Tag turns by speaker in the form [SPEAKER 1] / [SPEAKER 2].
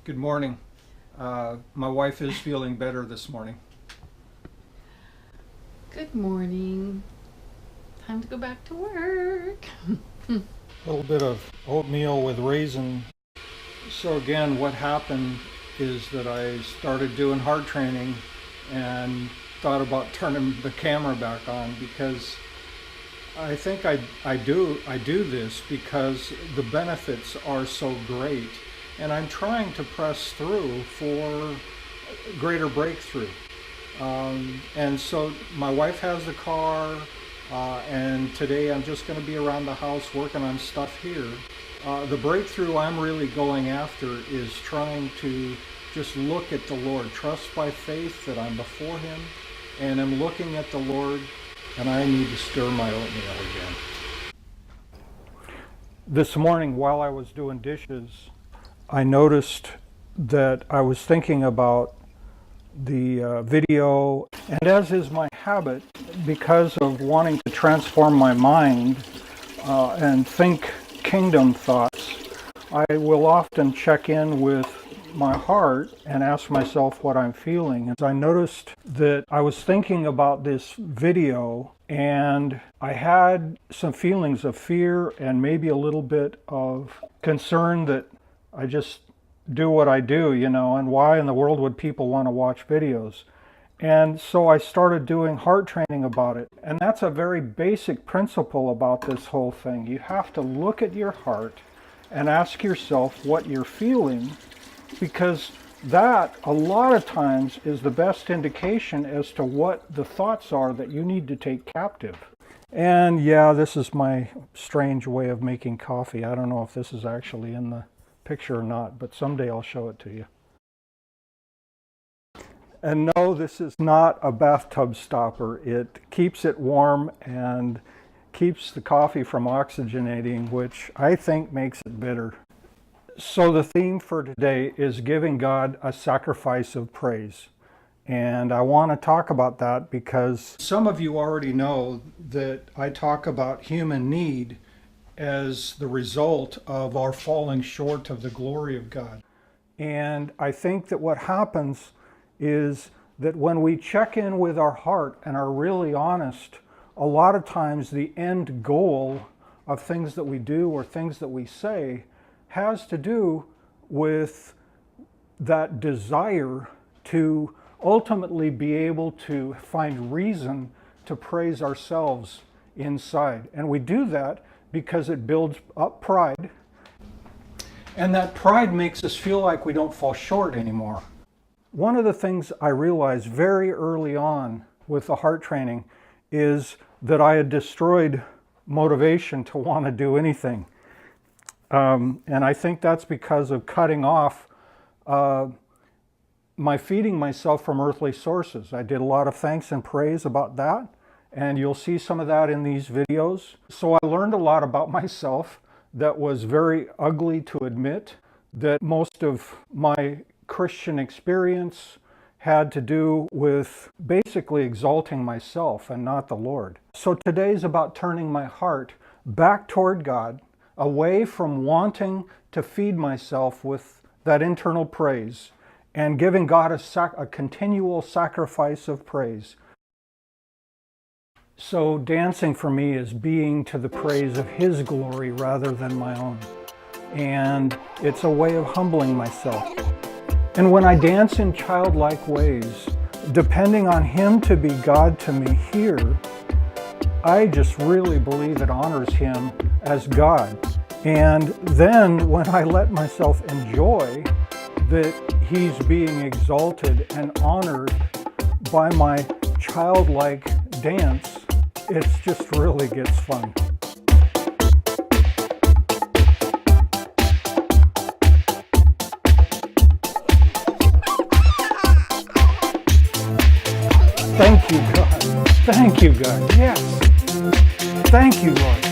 [SPEAKER 1] Good morning. My wife is feeling better this morning.
[SPEAKER 2] Good morning. Time to go back to work.
[SPEAKER 1] A little bit of oatmeal with raisin. So again, what happened is that I started doing hard training and thought about turning the camera back on because I think I do this because the benefits are so great, and I'm trying to press through for greater breakthrough. And so my wife has the car, and today I'm just going to be around the house working on stuff here. The breakthrough I'm really going after is trying to just look at the Lord, trust by faith that I'm before Him, and I'm looking at the Lord, and I need to stir my oatmeal again. This morning while I was doing dishes, I noticed that I was thinking about the video, and as is my habit, because of wanting to transform my mind and think kingdom thoughts, I will often check in with my heart and ask myself what I'm feeling. As I noticed that I was thinking about this video and I had some feelings of fear and maybe a little bit of concern that I just do what I do, and why in the world would people want to watch videos? And so I started doing heart training about it. And that's a very basic principle about this whole thing. You have to look at your heart and ask yourself what you're feeling, because that a lot of times is the best indication as to what the thoughts are that you need to take captive. And yeah, this is my strange way of making coffee. I don't know if this is actually in the picture or not, but someday I'll show it to you. And no, this is not a bathtub stopper. It keeps it warm and keeps the coffee from oxygenating, which I think makes it bitter. So the theme for today is giving God a sacrifice of praise. And I want to talk about that because some of you already know that I talk about human need as the result of our falling short of the glory of God. And I think that what happens is that when we check in with our heart and are really honest, a lot of times the end goal of things that we do or things that we say has to do with that desire to ultimately be able to find reason to praise ourselves inside. And we do that because it builds up pride, and that pride makes us feel like we don't fall short anymore. One of the things I realized very early on with the heart training is that I had destroyed motivation to want to do anything. And I think that's because of cutting off my feeding myself from earthly sources. I did a lot of thanks and praise about that, and you'll see some of that in these videos. So I learned a lot about myself that was very ugly to admit, that most of my Christian experience had to do with basically exalting myself and not the Lord. So today's about turning my heart back toward God, away from wanting to feed myself with that internal praise, and giving God a continual sacrifice of praise. So dancing for me is being to the praise of His glory rather than my own. And it's a way of humbling myself. And when I dance in childlike ways, depending on Him to be God to me here, I just really believe it honors Him as God. And then when I let myself enjoy that He's being exalted and honored by my childlike dance, it just really gets fun. Thank you, God. Thank you, God. Yes. Thank you, Lord.